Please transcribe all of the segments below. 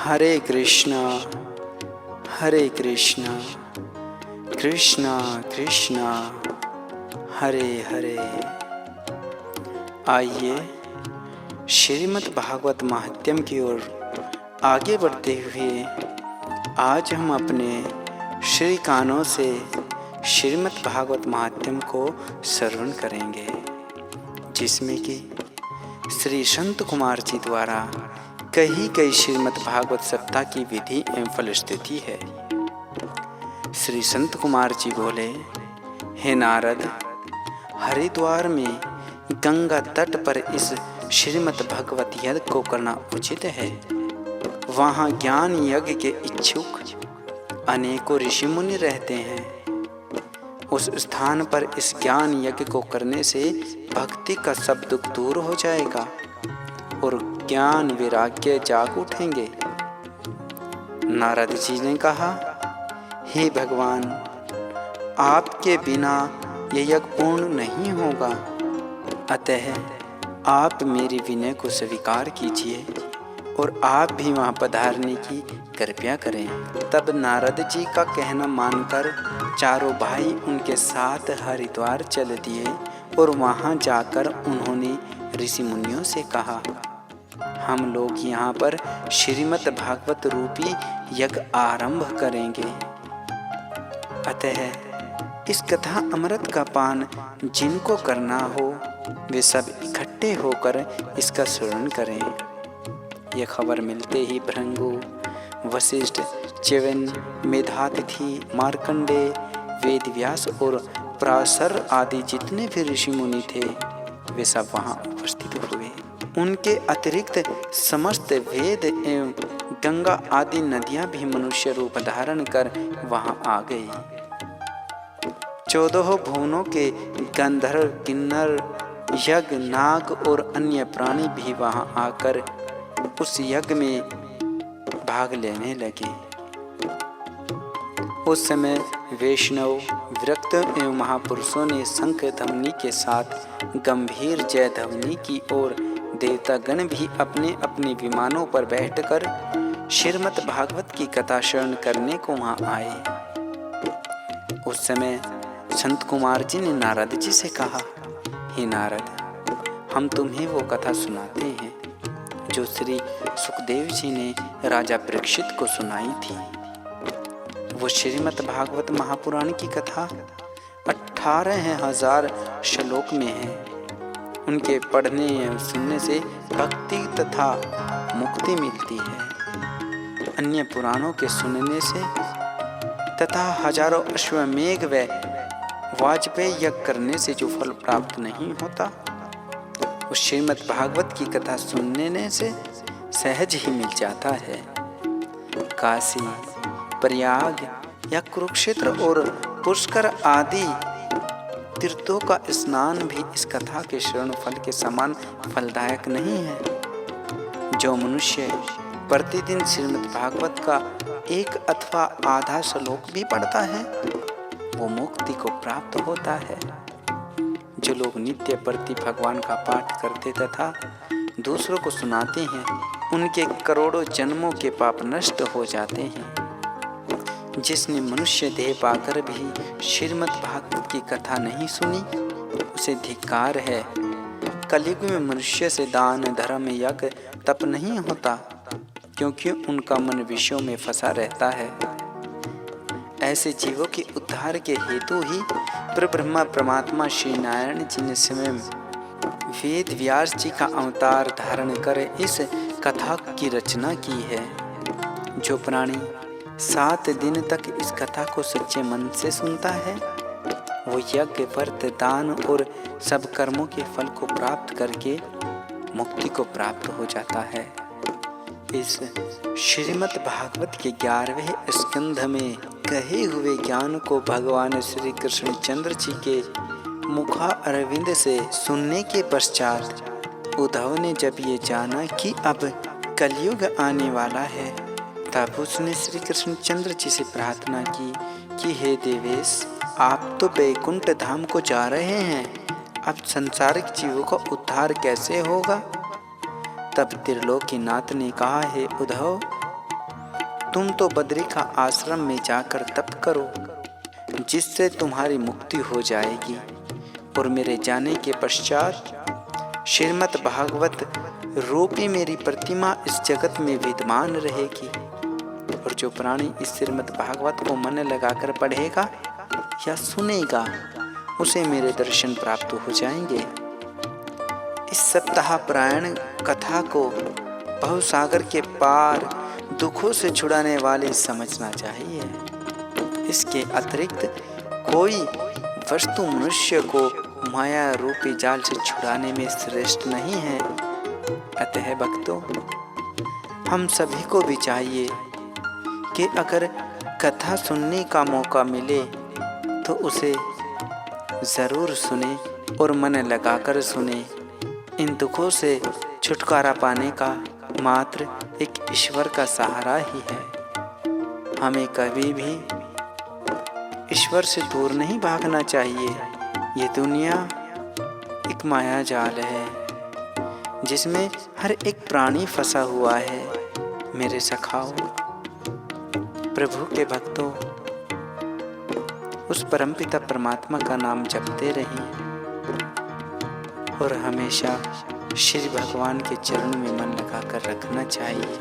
हरे कृष्णा कृष्णा कृष्णा हरे हरे। आइए श्रीमद् भागवत महात्म्य की ओर आगे बढ़ते हुए आज हम अपने श्री कानों से श्रीमद् भागवत महात्म्य को श्रवण करेंगे, जिसमें कि श्री संत कुमार जी द्वारा कई श्रीमद् भागवत सप्ताह की विधि एवं फलश्रुति है। श्री संत कुमार जी बोले, हे नारद, हरिद्वार में गंगा तट पर इस श्रीमद् भगवत यज्ञ को करना उचित है। वहाँ ज्ञान यज्ञ के इच्छुक अनेकों ऋषि मुनि रहते हैं। उस स्थान पर इस ज्ञान यज्ञ को करने से भक्ति का सब दुख दूर हो जाएगा और ज्ञान वैराग्य जाग उठेंगे। नारद जी ने कहा, हे भगवान, आपके बिना यह यज्ञ पूर्ण नहीं होगा, अतः आप मेरी विनय को स्वीकार कीजिए और आप भी वहाँ पधारने की कृपया करें। तब नारद जी का कहना मानकर चारों भाई उनके साथ हरिद्वार चल दिए और वहाँ जाकर उन्होंने ऋषि मुनियों से कहा, हम लोग यहाँ पर श्रीमद् भागवत रूपी यज्ञ आरंभ करेंगे, अतः इस कथा अमृत का पान जिनको करना हो वे सब इकट्ठे होकर इसका श्रवण करें। यह खबर मिलते ही भृंगु, वशिष्ठ, च्यवन, मेधातिथि, मार्कंडे, वेदव्यास और पराशर आदि जितने भी ऋषि मुनि थे वे सब वहाँ उपस्थित हुए। उनके अतिरिक्त समस्त वेद एवं गंगा आदि नदियां भी मनुष्य रूप धारण कर वहां आ गई। 14 भुवनों के गंधर्व, किन्नर, यज्ञ, नाग और अन्य प्राणी भी वहां आकर उस यज्ञ में भाग लेने लगे। उस समय वैष्णव, विरक्त एवं महापुरुषों ने शंख ध्वनि के साथ गंभीर जय ध्वनि की और देवतागण भी अपने अपने विमानों पर बैठकर श्रीमद् भागवत की कथा श्रवण करने को वहां आए। उस समय संत कुमार जी ने नारद जी से कहा, हे नारद, हम तुम्हें वो कथा सुनाते हैं जो श्री सुखदेव जी ने राजा परीक्षित को सुनाई थी। वो श्रीमद् भागवत महापुराण की कथा 18,000 श्लोक में है। उनके पढ़ने या सुनने से भक्ति तथा मुक्ति मिलती है। अन्य पुराणों के सुनने से तथा हजारों अश्वमेघ व वाजपेयी यज्ञ करने से जो फल प्राप्त नहीं होता, उस श्रीमद् भागवत की कथा सुनने से सहज ही मिल जाता है। काशी, प्रयाग या कुरुक्षेत्र और पुष्कर आदि तीर्थों का स्नान भी इस कथा के श्रवण फल के समान फलदायक नहीं है। जो मनुष्य प्रतिदिन श्रीमद् भागवत का एक अथवा आधा श्लोक भी पढ़ता है वो मुक्ति को प्राप्त होता है। जो लोग नित्य प्रति भगवान का पाठ करते तथा दूसरों को सुनाते हैं उनके करोड़ों जन्मों के पाप नष्ट हो जाते हैं। जिसने मनुष्य देह पाकर भी श्रीमद् भागवत की कथा नहीं सुनी उसे धिक्कार है। कलयुग में मनुष्य से दान, धर्म, यज्ञ, तप नहीं होता, क्योंकि उनका मन विषयों में फंसा रहता है। ऐसे जीवों के उद्धार के हेतु ही परब्रह्मा परमात्मा श्री नारायण जी ने स्वयं वेद व्यास जी का अवतार धारण कर इस कथा की रचना की है। जो प्राणी 7 दिन तक इस कथा को सच्चे मन से सुनता है वो यज्ञ, व्रत, दान और सब कर्मों के फल को प्राप्त करके मुक्ति को प्राप्त हो जाता है। इस श्रीमद् भागवत के 11वें स्कंध में कहे हुए ज्ञान को भगवान श्री कृष्ण चंद्र जी के मुखा अरविंद से सुनने के पश्चात उद्धव ने जब ये जाना कि अब कलयुग आने वाला है, तब उसने श्री कृष्ण चंद्र जी से प्रार्थना की कि हे देवेश, आप तो बैकुंठ धाम को जा रहे हैं, अब संसारिक जीवों का उद्धार कैसे होगा? तब त्रिलोकीनाथ ने कहा, हे उद्धव, तुम तो बद्री का आश्रम में जाकर तप करो, जिससे तुम्हारी मुक्ति हो जाएगी, और मेरे जाने के पश्चात श्रीमद् भागवत रूपी मेरी प्रतिमा इस जगत में विद्यमान रहेगी। और जो प्राणी इस श्रीमद् भागवत को मन लगाकर पढ़ेगा या सुनेगा, उसे मेरे दर्शन प्राप्त हो जाएंगे। इस सप्ताह पारायण कथा को भवसागर के पार दुखों से छुड़ाने वाले समझना चाहिए। इसके अतिरिक्त कोई वस्तु मनुष्य को माया रूपी जाल से छुड़ाने में श्रेष्ठ नहीं है। अतः भक्तों, हम सभी को भी चाहिए कि अगर कथा सुनने का मौका मिले तो उसे ज़रूर सुने और मन लगाकर सुने। इन दुखों से छुटकारा पाने का मात्र एक ईश्वर का सहारा ही है। हमें कभी भी ईश्वर से दूर नहीं भागना चाहिए। ये दुनिया एक माया जाल है जिसमें हर एक प्राणी फंसा हुआ है। मेरे सखाओ, प्रभु के भक्तों, उस परमपिता परमात्मा का नाम जपते रहें और हमेशा श्री भगवान के चरणों में मन लगाकर रखना चाहिए।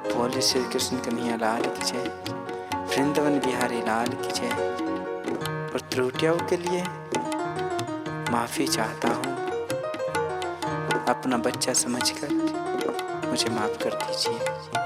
बोले श्री कृष्ण कन्हैया लाल की जय, वृंदावन बिहारी लाल की जय। और त्रुटियों के लिए माफ़ी चाहता हूँ। अपना बच्चा समझकर मुझे माफ़ कर दीजिए।